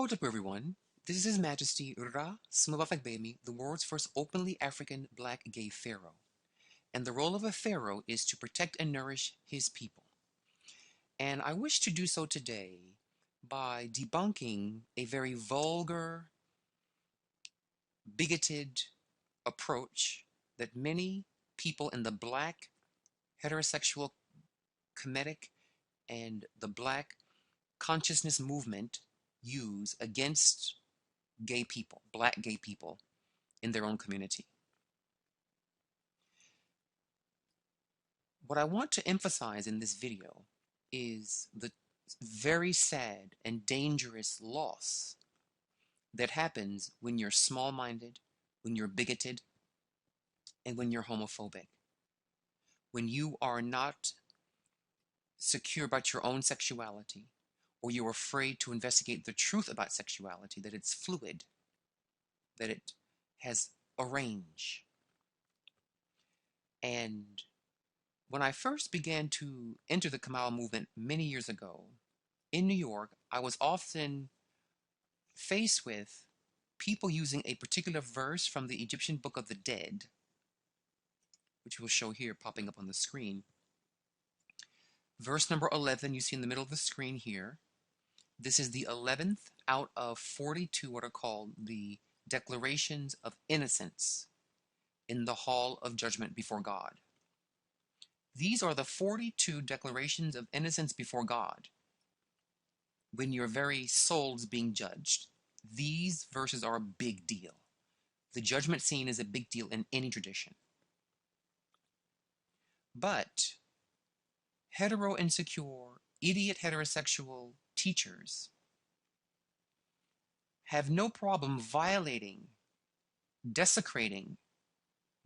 Hold up, everyone. This is His Majesty Ra Smubafagbemi, the world's first openly African black gay pharaoh. And the role of a pharaoh is to protect and nourish his people. And I wish to do so today by debunking a very vulgar, bigoted approach that many people in the black heterosexual Kemetic and the black consciousness movement use against gay people, black gay people in their own community. What I want to emphasize in this video is the very sad and dangerous loss that happens when you're small-minded, when you're bigoted, and when you're homophobic. When you are not secure about your own sexuality, or you're afraid to investigate the truth about sexuality, that it's fluid, that it has a range. And when I first began to enter the Kamal movement many years ago, in New York, I was often faced with people using a particular verse from the Egyptian Book of the Dead, which we'll show here popping up on the screen. Verse number 11, you see in the middle of the screen here. This is the 11th out of 42 what are called the Declarations of Innocence in the Hall of Judgment before God. These are the 42 declarations of innocence before God when your very soul is being judged. These verses are a big deal. The judgment scene is a big deal in any tradition. But hetero-insecure, idiot heterosexual teachers have no problem violating, desecrating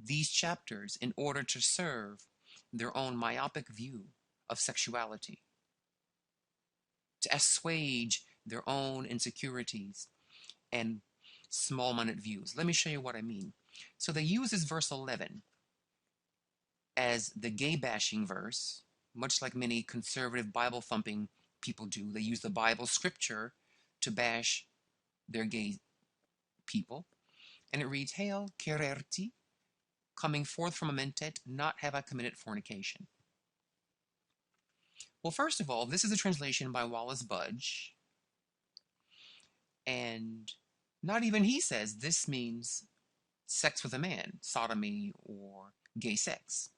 these chapters in order to serve their own myopic view of sexuality, to assuage their own insecurities and small-minded views. Let me show you what I mean. So they use this verse 11 as the gay bashing verse, much like many conservative Bible thumping people do. They use the Bible scripture to bash their gay people. And it reads, Hail, Kererti, coming forth from a mentet, not have I committed fornication. Well, first of all, this is a translation by Wallace Budge, and not even he says this means sex with a man, sodomy, or gay sex.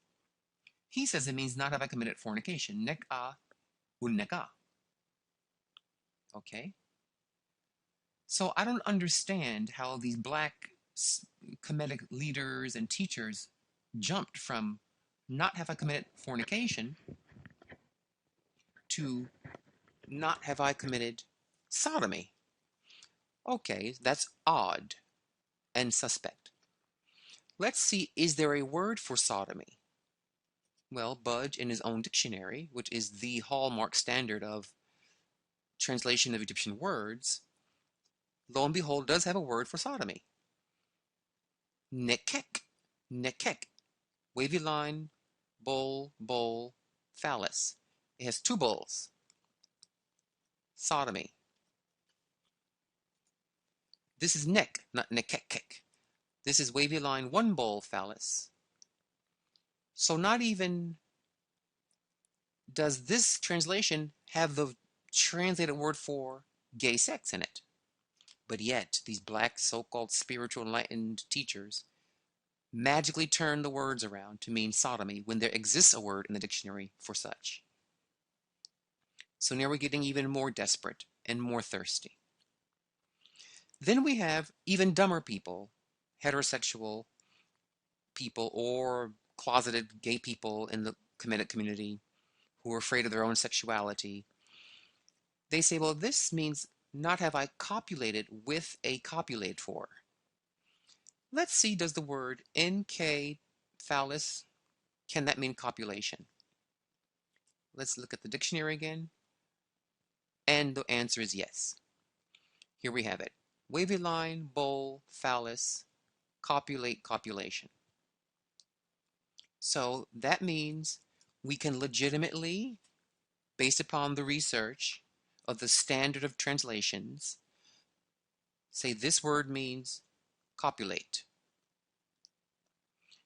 He says it means not have I committed fornication, nek-a un-nek-a. Okay? So I don't understand how these black Kemetic leaders and teachers jumped from not have I committed fornication to not have I committed sodomy. Okay, that's odd and suspect. Let's see, is there a word for sodomy? Well, Budge in his own dictionary, which is the hallmark standard of translation of Egyptian words, lo and behold, does have a word for sodomy. Nekek, nekek, wavy line, bowl, phallus. It has two bowls. Sodomy. This is nek, not nekek. This is wavy line, one bowl, phallus. So not even does this translation have the translated word for gay sex in it. But yet, these black so-called spiritual enlightened teachers magically turn the words around to mean sodomy when there exists a word in the dictionary for such. So now we're getting even more desperate and more thirsty. Then we have even dumber people, heterosexual people or closeted gay people in the Kemetic community who are afraid of their own sexuality. They say, well, this means not have I copulated with a copulate for. Let's see, does the word NK phallus, can that mean copulation? Let's look at the dictionary again. And the answer is yes. Here we have it. Wavy line, bowl, phallus, copulate, copulation. So that means we can legitimately, based upon the research of the standard of translations, say this word means copulate.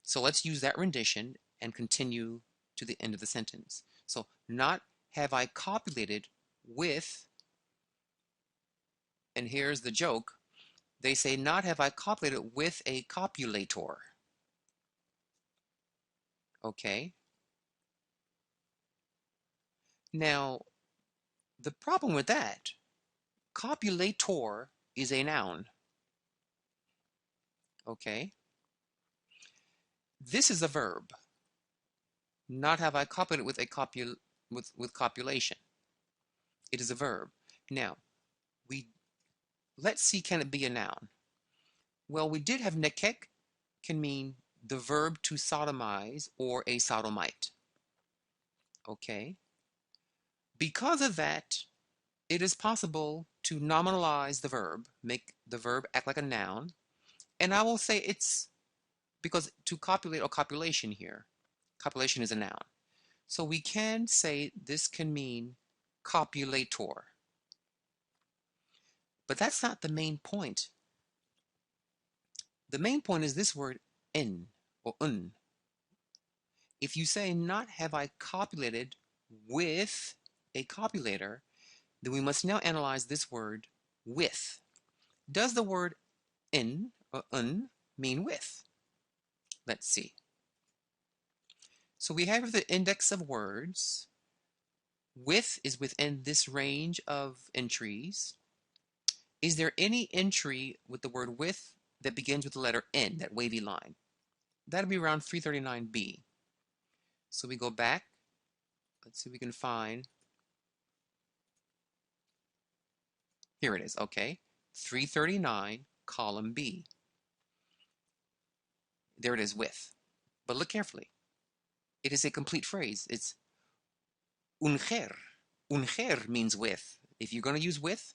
So let's use that rendition and continue to the end of the sentence. So, not have I copulated with, and here's the joke, they say not have I copulated with a copulator. Okay? Now, the problem with that, copulator is a noun. Okay? This is a verb. Not have I copulated with a with copulation. It is a verb. Now, let's see, can it be a noun? Well, we did have nekek can mean the verb to sodomize or a sodomite. Okay? Because of that, it is possible to nominalize the verb, make the verb act like a noun, and I will say it's because to copulate or copulation here, copulation is a noun. So we can say this can mean copulator. But that's not the main point. The main point is this word in or un. If you say not have I copulated with a copulator, then we must now analyze this word with. Does the word in or un mean with? Let's see. So we have the index of words. With is within this range of entries. Is there any entry with the word with that begins with the letter N, that wavy line? That'll be around 339B. So we go back. Let's see if we can find. Here it is. Okay. 339, column B. There it is, with. But look carefully. It is a complete phrase. It's uncher. Uncher means with. If you're going to use with,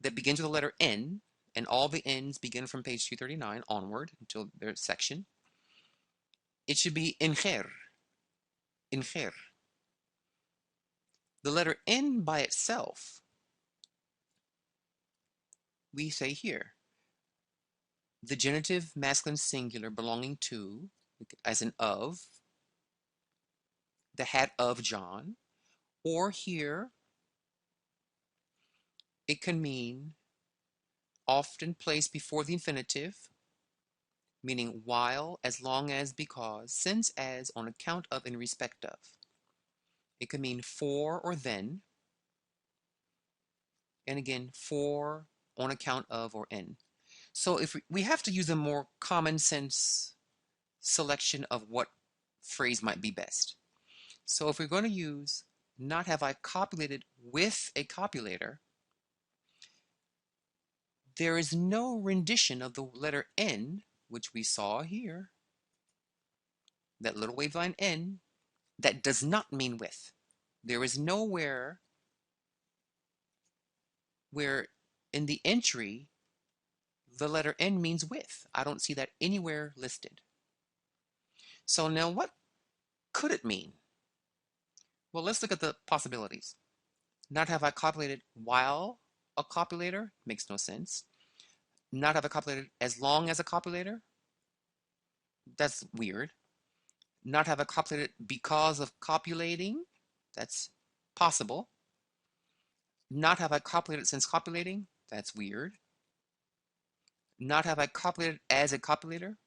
that begins with the letter N, and all the N's begin from page 239 onward until their section, it should be incher. Incher. The letter N by itself, we say here, the genitive masculine singular belonging to, as in of, the hat of John, or here, it can mean often placed before the infinitive, meaning while, as long as, because, since, as, on account of, in respect of. It can mean for or then, and again, for, on account of, or in. So if we have to use a more common sense selection of what phrase might be best. So if we're going to use not have I copulated with a copulator, there is no rendition of the letter N, which we saw here, that little wave line N, that does not mean with. There is nowhere where in the entry the letter N means with. I don't see that anywhere listed. So now what could it mean? Well, let's look at the possibilities. Not have I copulated while a copulator makes no sense. Not have I copulated as long as a copulator? That's weird. Not have I copulated because of copulating? That's possible. Not have I copulated since copulating? That's weird. Not have I copulated as a copulator?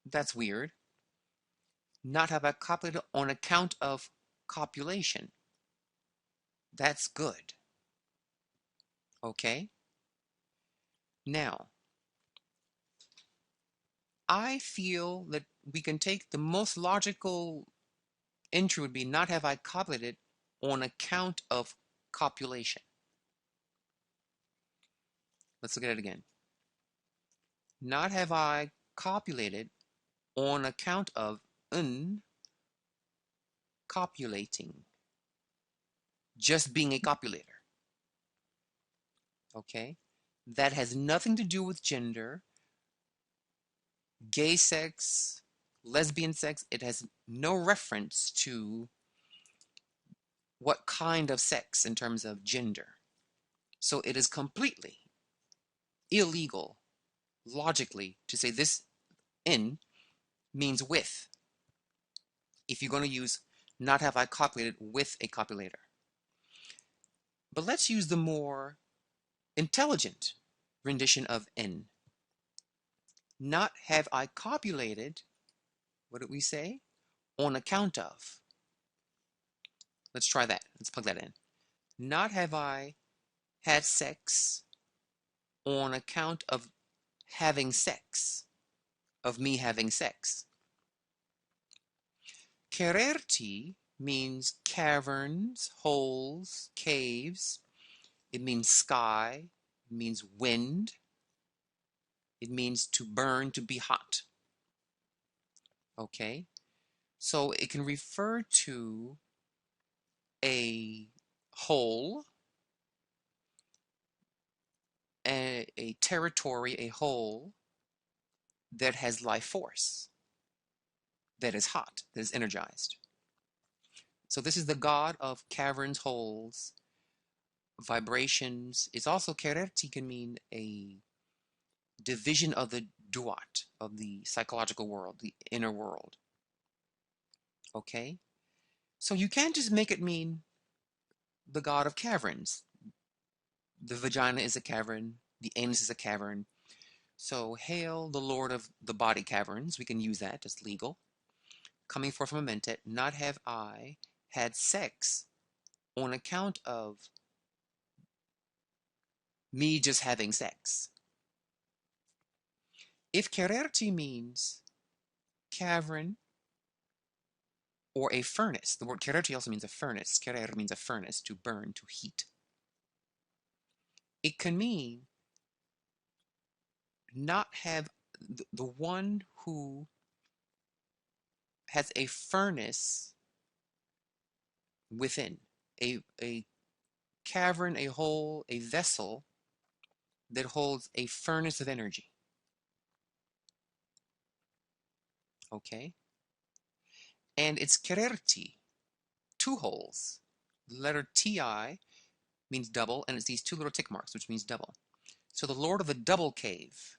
That's weird. Not have I copulated on account of copulation? That's good. Okay? Now, I feel that we can take the most logical entry would be not have I copulated on account of copulation. Let's look at it again. Not have I copulated on account of copulating, just being a copulator. Okay? That has nothing to do with gender, gay sex, lesbian sex. It has no reference to what kind of sex in terms of gender. So it is completely illegal, logically, to say this in means with, if you're going to use not have I copulated with a copulator. But let's use the more intelligent rendition of in. Not have I copulated, what did we say? On account of. Let's try that. Let's plug that in. Not have I had sex on account of having sex, of me having sex. Quererti means caverns, holes, caves. It means sky. It means wind. It means to burn, to be hot. Okay? So it can refer to a hole, a territory, a hole that has life force, that is hot, that is energized. So this is the god of caverns, holes, vibrations. It's also quererti can mean a division of the duat, of the psychological world, the inner world. Okay? So you can't just make it mean the god of caverns. The vagina is a cavern, the anus is a cavern. So hail the lord of the body caverns. We can use that, it's legal. Coming forth from a mentat, not have I had sex on account of me just having sex. If quererti means cavern or a furnace, the word quererti also means a furnace. Querer means a furnace, to burn, to heat. It can mean not have the one who has a furnace within, a cavern, a hole, a vessel that holds a furnace of energy. Okay? And it's quererti, two holes. The letter TI means double, and it's these two little tick marks, which means double. So the lord of the double cave,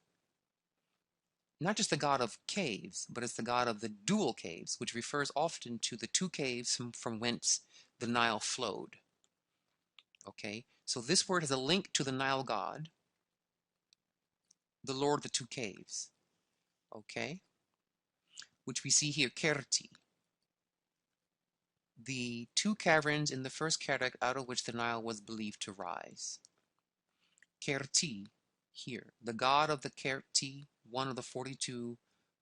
not just the god of caves, but it's the god of the dual caves, which refers often to the two caves from whence the Nile flowed. Okay? So this word has a link to the Nile god, the lord of the two caves. Okay? Which we see here, Kerti. The two caverns in the first cataract out of which the Nile was believed to rise. Kerti, here, the god of the Kerti, one of the 42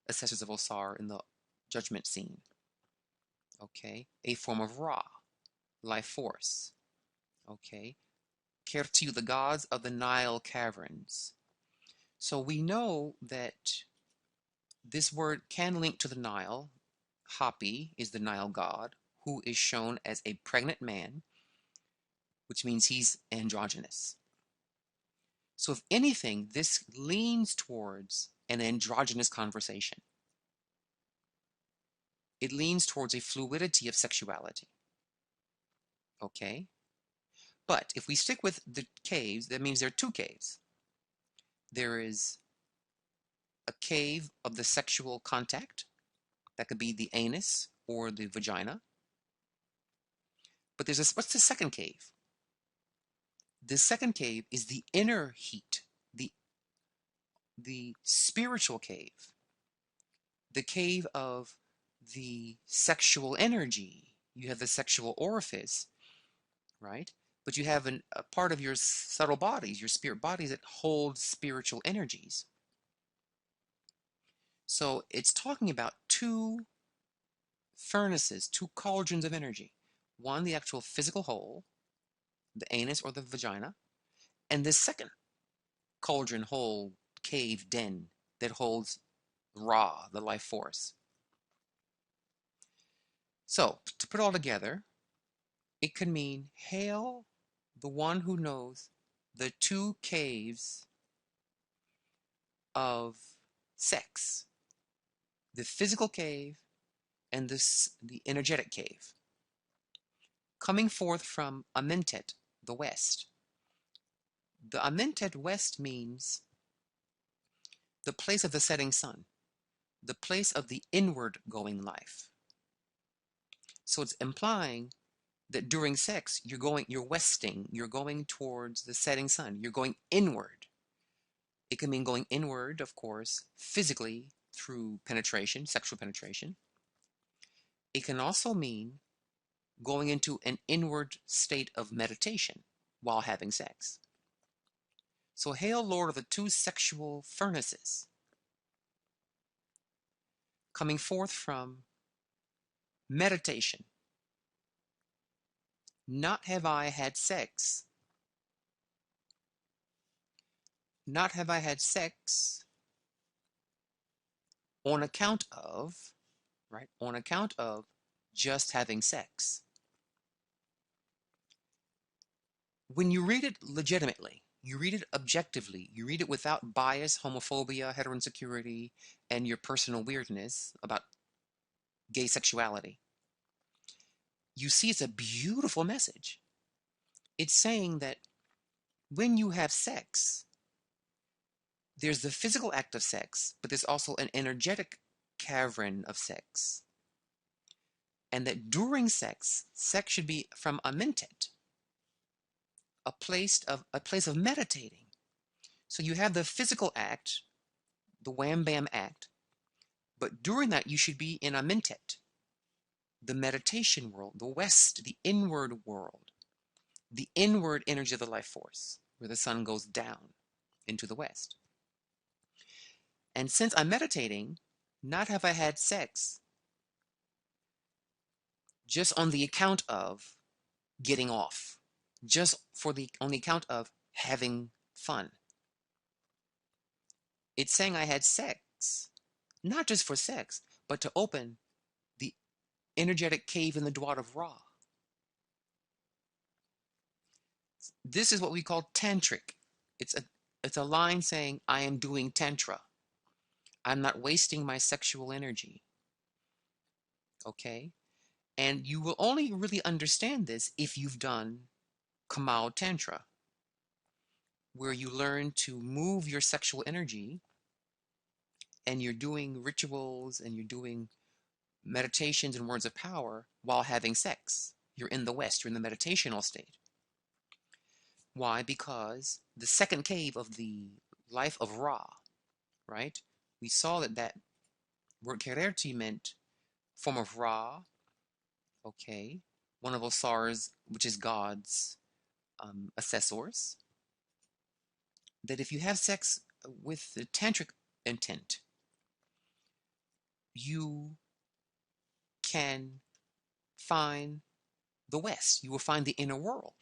assessors of Osar in the judgment scene. Okay, a form of Ra, life force. Okay, Kerti, the gods of the Nile caverns. So we know that this word can link to the Nile. Hapi is the Nile god, who is shown as a pregnant man, which means he's androgynous. So if anything, this leans towards an androgynous conversation. It leans towards a fluidity of sexuality. Okay? But if we stick with the caves, that means there are two caves. There is a cave of the sexual contact, that could be the anus or the vagina. But what's the second cave? The second cave is the inner heat, the spiritual cave, the cave of the sexual energy. You have the sexual orifice, right? But you have a part of your subtle bodies, your spirit bodies, that hold spiritual energies. So it's talking about two furnaces, two cauldrons of energy. One, the actual physical hole, the anus or the vagina, and this second cauldron, hole, cave, den that holds Ra, the life force. So, to put it all together, it could mean hail the one who knows the two caves of sex, the physical cave and the energetic cave, coming forth from Amentet, the west. The Amentet West means the place of the setting sun, the place of the inward going life. So it's implying that during sex, you're westing, you're going towards the setting sun, you're going inward. It can mean going inward, of course, physically through penetration, sexual penetration. It can also mean going into an inward state of meditation while having sex. So, hail, Lord of the two sexual furnaces, coming forth from meditation. Not have I had sex. Not have I had sex on account of, right? On account of just having sex. When you read it legitimately, you read it objectively, you read it without bias, homophobia, heterosexuality, and your personal weirdness about gay sexuality, you see it's a beautiful message. It's saying that when you have sex, there's the physical act of sex, but there's also an energetic cavern of sex. And that during sex, sex should be from amentet, a place of meditating. So you have the physical act, the wham bam act, but during that you should be in amentet, the meditation world, the west, the inward world, the inward energy of the life force, where the sun goes down into the west. And since I'm meditating, not have I had sex just on the account of getting off, just on the account of having fun. It's saying I had sex, not just for sex, but to open the energetic cave in the Dwat of Ra. This is what we call tantric. It's a line saying I am doing tantra. I'm not wasting my sexual energy. Okay? And you will only really understand this if you've done Kamau Tantra, where you learn to move your sexual energy and you're doing rituals and you're doing meditations and words of power while having sex. You're in the West, you're in the meditational state. Why? Because the second cave of the life of Ra, right? We saw that word Kererti meant form of Ra, okay? One of Osar's, which is God's assessors. That if you have sex with the tantric intent, you can find the West. You will find the inner world.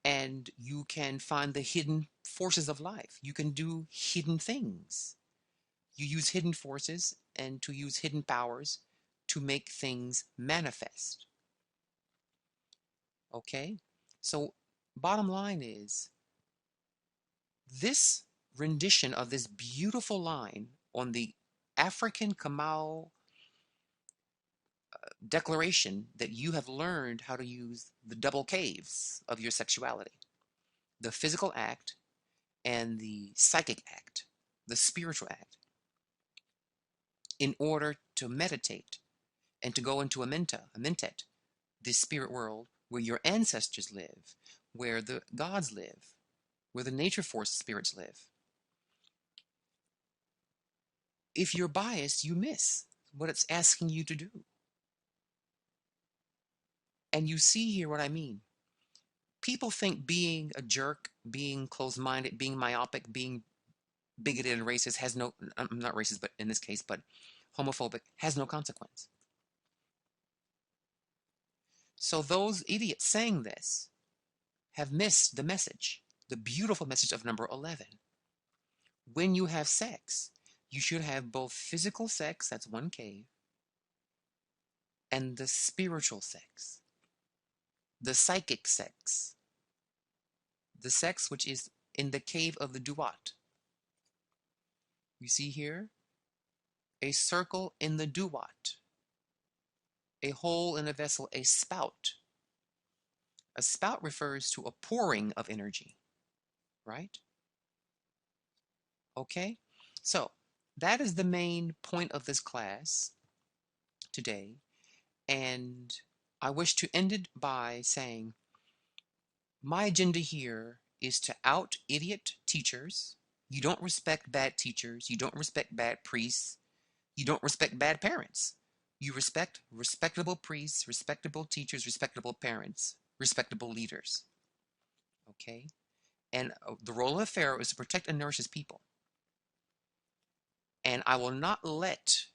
And you can find the hidden forces of life. You can do hidden things. You use hidden forces and to use hidden powers to make things manifest. Okay? So, bottom line is, this rendition of this beautiful line on the African Kamau declaration that you have learned how to use the double caves of your sexuality, the physical act and the psychic act, the spiritual act, in order to meditate and to go into a mentet, this spirit world where your ancestors live, where the gods live, where the nature force spirits live. If you're biased, you miss what it's asking you to do. And you see here what I mean. People think being a jerk, being closed-minded, being myopic, being bigoted and racist has no, I'm not racist, but in this case, but homophobic has no consequence. So those idiots saying this have missed the message, the beautiful message of number 11. When you have sex, you should have both physical sex, that's one cave, and the spiritual sex, the psychic sex, the sex which is in the cave of the Duat. You see here, a circle in the Duat, a hole in a vessel, a spout. A spout refers to a pouring of energy, right? Okay, so that is the main point of this class today. And I wish to end it by saying my agenda here is to out idiot teachers. You don't respect bad teachers. You don't respect bad priests. You don't respect bad parents. You respect respectable priests, respectable teachers, respectable parents, respectable leaders. Okay? And the role of a pharaoh is to protect and nourish his people. And I will not let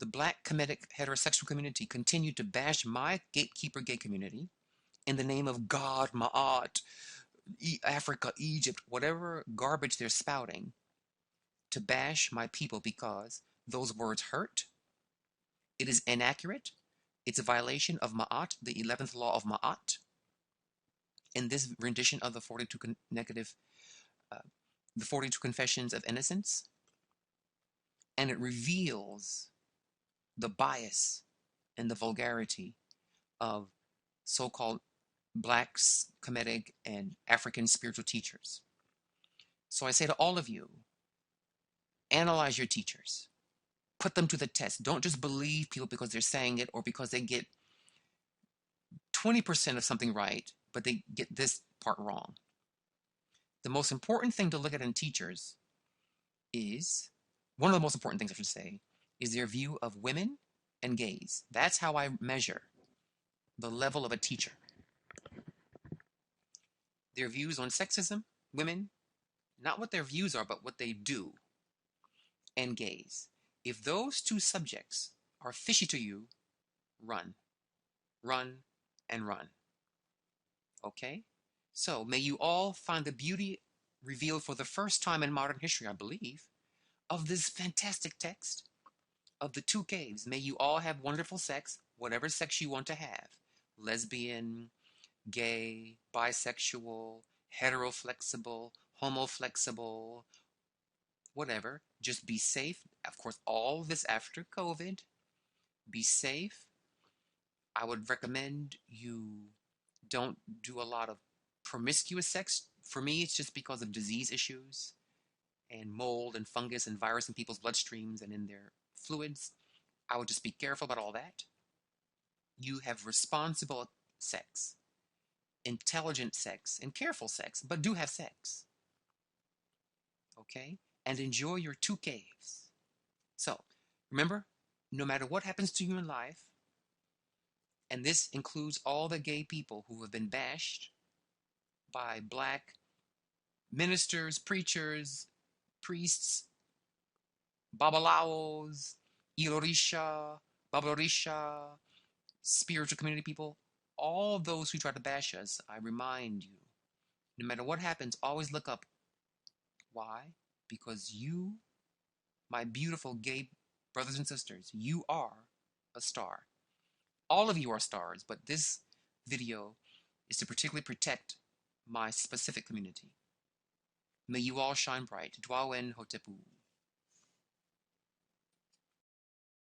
the black Kemetic heterosexual community continue to bash my gatekeeper gay community in the name of God, Maat, Africa, Egypt, whatever garbage they're spouting, to bash my people because those words hurt. It is inaccurate. It's a violation of Ma'at, the 11th law of Ma'at. In this rendition of the 42 negative, uh, the 42 confessions of innocence, and it reveals the bias and the vulgarity of so-called blacks, Kemetic, and African spiritual teachers. So I say to all of you, analyze your teachers. Put them to the test. Don't just believe people because they're saying it or because they get 20% of something right, but they get this part wrong. The most important thing to look at in teachers is, one of the most important things I should say, is their view of women and gays. That's how I measure the level of a teacher. Their views on sexism, women, not what their views are, but what they do, and gays. If those two subjects are fishy to you, run, run, and run. Okay? So may you all find the beauty revealed for the first time in modern history, I believe, of this fantastic text of the two caves. May you all have wonderful sex, whatever sex you want to have. Lesbian, gay, bisexual, heteroflexible, homoflexible, whatever. Just be safe. Of course, all this after COVID. Be safe. I would recommend you don't do a lot of promiscuous sex. For me, it's just because of disease issues and mold and fungus and virus in people's bloodstreams and in their fluids. I would just be careful about all that. You have responsible sex, intelligent sex, and careful sex, but do have sex. Okay? And enjoy your two caves. So, remember, no matter what happens to you in life, and this includes all the gay people who have been bashed by black ministers, preachers, priests, babalaos, ilorisha, babarisha, spiritual community people, all those who try to bash us, I remind you, no matter what happens, always look up. Why? Because you, my beautiful gay brothers and sisters, you are a star. All of you are stars, but this video is to particularly protect my specific community. May you all shine bright. Dwawen Hotepu.